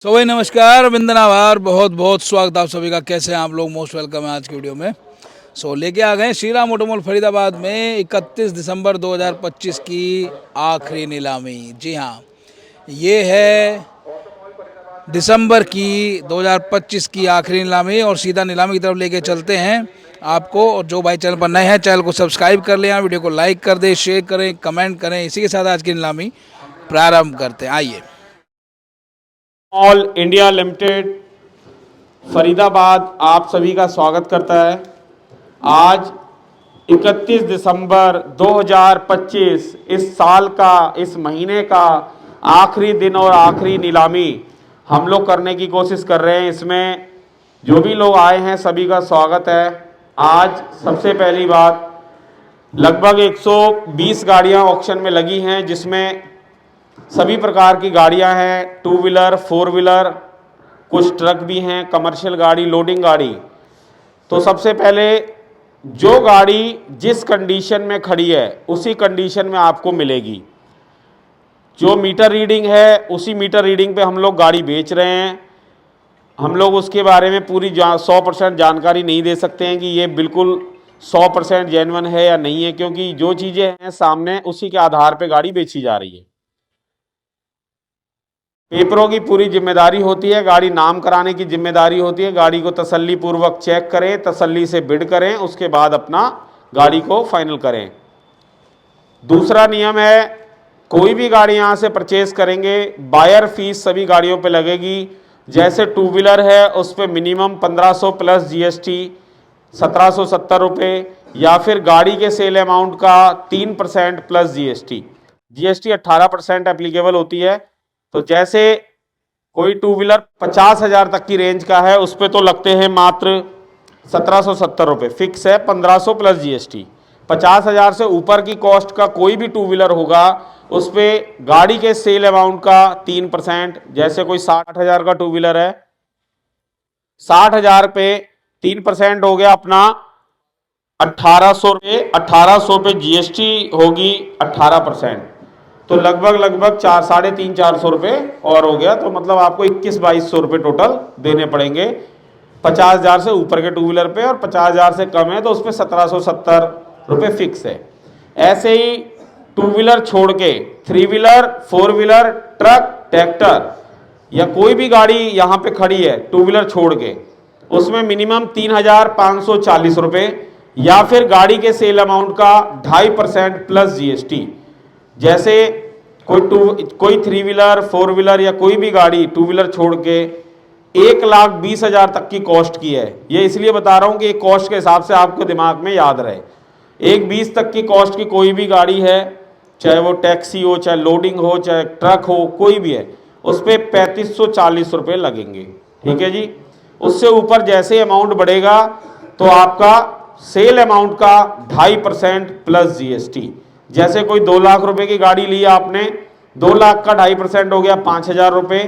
तो भाई नमस्कार, वंदन आभार, बहुत बहुत स्वागत आप सभी का। कैसे हैं आप लोग? मोस्ट वेलकम है आज की वीडियो में। लेके आ गए श्री राम ऑटोमॉल फरीदाबाद में 31 दिसंबर 2025 की आखिरी नीलामी। जी हाँ, ये है दिसंबर की 2025 की आखिरी नीलामी और सीधा नीलामी की तरफ लेके चलते हैं आपको। और जो भाई चैनल पर नए हैं, चैनल को सब्सक्राइब कर लें, वीडियो को लाइक कर दें, शेयर करें, कमेंट करें। इसी के साथ आज की नीलामी प्रारंभ करते हैं। आइए। ऑल इंडिया लिमिटेड फरीदाबाद आप सभी का स्वागत करता है। आज 31 दिसंबर 2025 इस साल का, इस महीने का आखिरी दिन और आखिरी नीलामी हम लोग करने की कोशिश कर रहे हैं। इसमें जो भी लोग आए हैं सभी का स्वागत है। आज सबसे पहली बात, लगभग 120 गाड़ियां ऑक्शन में लगी हैं, जिसमें सभी प्रकार की गाड़ियां हैं, टू व्हीलर, फोर व्हीलर, कुछ ट्रक भी हैं, कमर्शियल गाड़ी, लोडिंग गाड़ी। तो सबसे पहले जो गाड़ी जिस कंडीशन में खड़ी है उसी कंडीशन में आपको मिलेगी। जो मीटर रीडिंग है उसी मीटर रीडिंग पे हम लोग गाड़ी बेच रहे हैं। हम लोग उसके बारे में पूरी 100% जानकारी नहीं दे सकते हैं कि ये बिल्कुल 100% जेन्युइन है या नहीं है, क्योंकि जो चीज़ें हैं सामने उसी के आधार पे गाड़ी बेची जा रही है। पेपरों की पूरी जिम्मेदारी होती है, गाड़ी नाम कराने की जिम्मेदारी होती है। गाड़ी को तसल्ली पूर्वक चेक करें, तसल्ली से बिड करें, उसके बाद अपना गाड़ी को फाइनल करें। दूसरा नियम है, कोई भी गाड़ी यहाँ से परचेज करेंगे, बायर फीस सभी गाड़ियों पे लगेगी। जैसे टू व्हीलर है उस पर मिनिमम 1500 प्लस जीएसटी 1770 रुपये, या फिर गाड़ी के सेल अमाउंट का 3% प्लस जीएसटी। जीएसटी 18% एप्लीकेबल होती है। तो जैसे कोई टू व्हीलर 50,000 तक की रेंज का है, उस पर तो लगते हैं मात्र 1770 रुपये, फिक्स है 1500 प्लस जीएसटी। 50,000 से ऊपर की कॉस्ट का कोई भी टू व्हीलर होगा उस पर गाड़ी के सेल अमाउंट का 3%। जैसे कोई 60,000 का टू व्हीलर है, 60,000 पे 3% हो गया अपना 1800 रुपये। 1800 पे जीएसटी होगी 18%, तो लगभग 350-400 रुपये और हो गया। तो मतलब आपको 21-2200 रुपये टोटल देने पड़ेंगे 50,000 से ऊपर के टू व्हीलर पे, और 50,000 से कम है तो उस पर 1770 रुपये फिक्स है। ऐसे ही टू व्हीलर छोड़ के three wheeler, four wheeler, truck, tractor या कोई भी गाड़ी यहाँ पे खड़ी है टू व्हीलर छोड़ के, उसमें मिनिमम 3,540 रुपये, या फिर गाड़ी के सेल अमाउंट का 2.5% प्लस जीएसटी। जैसे कोई थ्री व्हीलर, फोर व्हीलर या कोई भी गाड़ी टू व्हीलर छोड़ के 1,20,000 तक की कॉस्ट की है। ये इसलिए बता रहा हूं कि एक कॉस्ट के हिसाब से आपको दिमाग में याद रहे। 1,20 तक की कॉस्ट की कोई भी गाड़ी है, चाहे वो टैक्सी हो, चाहे लोडिंग हो, चाहे ट्रक हो, कोई भी है, उस पर 3,540 रुपये लगेंगे। ठीक है जी। उससे ऊपर जैसे अमाउंट बढ़ेगा तो आपका सेल अमाउंट का 2.5% प्लस जीएसटी। जैसे कोई 2 लाख रुपए की गाड़ी ली आपने, 2 लाख का 2.5% हो गया 5,000 रुपये।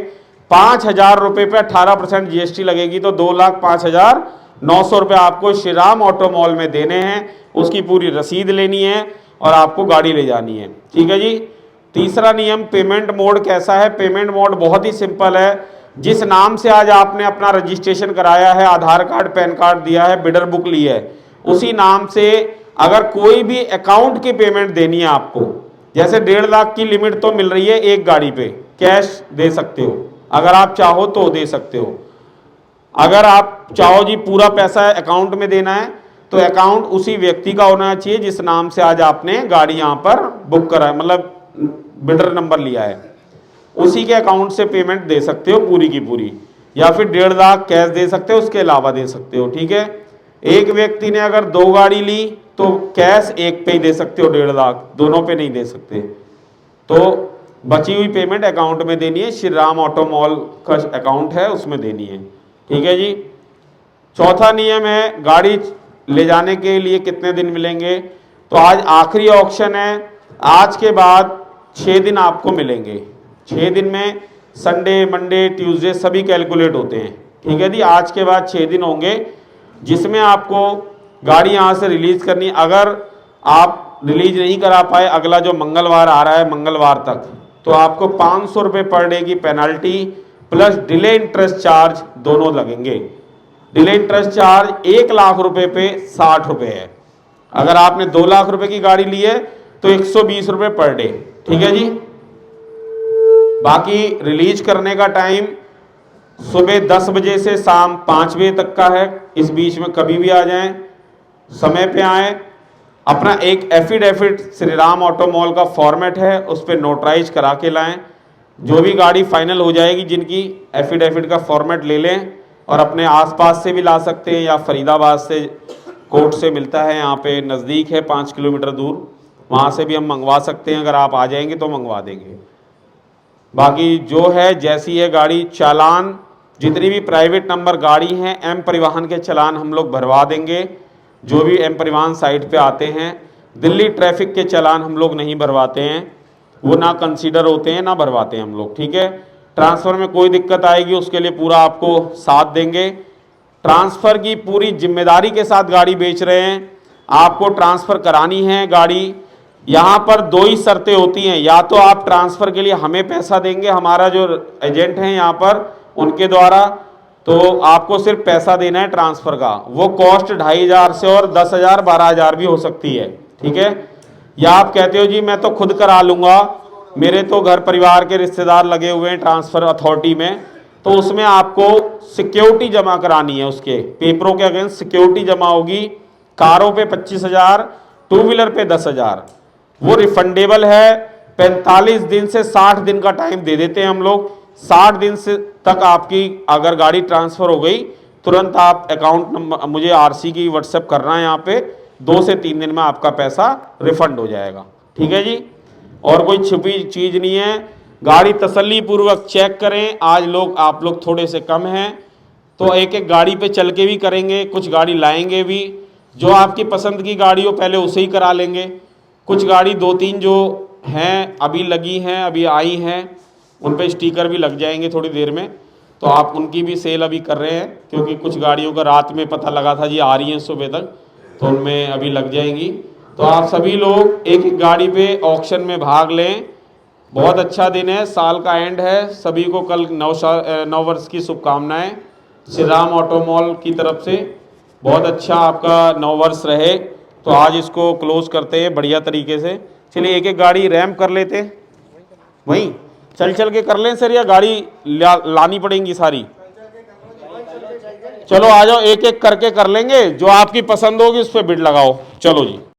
5,000 रुपये पे 18% जीएसटी लगेगी, तो 2,05,900 रुपये आपको श्री राम ऑटो मॉल में देने हैं। उसकी पूरी रसीद लेनी है और आपको गाड़ी ले जानी है। ठीक है जी। तीसरा नियम, पेमेंट मोड कैसा है? पेमेंट मोड बहुत ही सिंपल है। जिस नाम से आज आपने अपना रजिस्ट्रेशन कराया है, आधार कार्ड, पैन कार्ड दिया है, बिडर बुक ली है, उसी नाम से अगर कोई भी अकाउंट की पेमेंट देनी है आपको, जैसे 1.5 लाख की लिमिट तो मिल रही है एक गाड़ी पे, कैश दे सकते हो, अगर आप चाहो तो दे सकते हो। अगर आप चाहो जी पूरा पैसा अकाउंट में देना है, तो अकाउंट उसी व्यक्ति का होना चाहिए जिस नाम से आज आपने गाड़ी यहां पर बुक करा है, मतलब बिडर नंबर लिया है, उसी के अकाउंट से पेमेंट दे सकते हो पूरी की पूरी, या फिर 1.5 लाख कैश दे सकते हो, उसके अलावा दे सकते हो। ठीक है। एक व्यक्ति ने अगर 2 गाड़ी ली तो कैश एक पे ही दे सकते हो 1.5 लाख, दोनों पे नहीं दे सकते। तो बची हुई पेमेंट अकाउंट में देनी है, श्री राम ऑटो मॉल का अकाउंट है उसमें देनी है। ठीक है जी। चौथा नियम है, गाड़ी ले जाने के लिए कितने दिन मिलेंगे? तो आज आखिरी ऑक्शन है, आज के बाद 6 दिन आपको मिलेंगे। 6 दिन में संडे, मंडे, ट्यूसडे सभी कैलकुलेट होते हैं। ठीक है जी। आज के बाद 6 दिन होंगे जिसमें आपको गाड़ी यहाँ से रिलीज करनी। अगर आप रिलीज नहीं करा पाए, अगला जो मंगलवार आ रहा है, मंगलवार तक, तो आपको 500 रुपये पर डे की penalty plus delay interest charge दोनों लगेंगे। डिले इंटरेस्ट चार्ज 1 लाख रुपए पे 60 रुपए है। अगर आपने 2 लाख रुपए की गाड़ी ली है तो 120 रुपए पर डे, ठीक है जी। बाकी रिलीज करने का टाइम सुबह 10 बजे से शाम 5 बजे तक का है। इस बीच में कभी भी आ जाएं, समय पे आए। अपना एक affidavit Shri Ram auto mall का फॉर्मेट है, उस पर नोटराइज करा के लाएं। जो भी गाड़ी फाइनल हो जाएगी जिनकी, एफिडेविट का फॉर्मेट ले लें और अपने आसपास से भी ला सकते हैं या फरीदाबाद से कोर्ट से मिलता है, यहाँ पे नज़दीक है 5 किलोमीटर दूर, वहाँ से भी हम मंगवा सकते हैं। अगर आप आ जाएंगे तो मंगवा देंगे। बाकी जो है जैसी है गाड़ी, चालान जितनी भी प्राइवेट नंबर गाड़ी हैं एम परिवहन के चालान हम लोग भरवा देंगे। जो भी एम परिवहन साइट पे आते हैं, दिल्ली ट्रैफिक के चालान हम लोग नहीं भरवाते हैं, वो ना कंसीडर होते हैं ना भरवाते हैं हम लोग, ठीक है। ट्रांसफ़र में कोई दिक्कत आएगी उसके लिए पूरा आपको साथ देंगे। ट्रांसफ़र की पूरी जिम्मेदारी के साथ गाड़ी बेच रहे हैं। आपको ट्रांसफ़र करानी है गाड़ी, यहाँ पर 2 ही शर्तें होती हैं। या तो आप ट्रांसफ़र के लिए हमें पैसा देंगे, हमारा जो एजेंट हैं यहाँ पर उनके द्वारा, तो आपको सिर्फ पैसा देना है ट्रांसफ़र का। वो कॉस्ट 2500 से और 10,000 12,000 भी हो सकती है, ठीक है। या आप कहते हो जी मैं तो खुद करा लूँगा, मेरे तो घर परिवार के रिश्तेदार लगे हुए हैं ट्रांसफ़र अथॉरिटी में, तो उसमें आपको सिक्योरिटी जमा करानी है। उसके पेपरों के अगेंस्ट सिक्योरिटी जमा होगी। कारों पे 25,000, 2 व्हीलर पे 10,000। वो रिफंडेबल है। 45 दिन से 60 दिन का टाइम दे देते हैं हम लोग। 60 दिन से तक आपकी अगर गाड़ी ट्रांसफ़र हो गई, तुरंत आप अकाउंट नंबर मुझे आरसी की व्हाट्सएप करना है, यहाँ पे 2 से 3 दिन में आपका पैसा रिफंड हो जाएगा, ठीक है जी। और कोई छुपी चीज़ नहीं है। गाड़ी तसल्ली पूर्वक चेक करें। आज लोग आप लोग थोड़े से कम हैं तो एक एक गाड़ी पे चल के भी करेंगे, कुछ गाड़ी लाएंगे भी। जो आपकी पसंद की गाड़ी हो पहले उसे ही करा लेंगे। कुछ गाड़ी 2-3 जो हैं अभी लगी हैं, अभी आई हैं, उन पे स्टिकर भी लग जाएंगे थोड़ी देर में, तो आप उनकी भी सेल अभी कर रहे हैं। क्योंकि कुछ गाड़ियों का रात में पता लगा था जी आ रही हैं सुबह तक, तो उनमें अभी लग जाएंगी। तो आप सभी लोग एक एक गाड़ी पे ऑक्शन में भाग लें। बहुत अच्छा दिन है, साल का एंड है। सभी को कल नव वर्ष की शुभकामनाएं श्री राम ऑटो मॉल की तरफ से। बहुत अच्छा आपका नव वर्ष रहे। तो आज इसको क्लोज करते हैं बढ़िया तरीके से। चलिए एक एक गाड़ी रैम्प कर लेते हैं, वहीं चल चल के कर लें सर, या गाड़ी लानी पड़ेंगी सारी? चलो आ जाओ, एक एक करके कर लेंगे। जो आपकी पसंद होगी उस पर बिड लगाओ। चलो जी।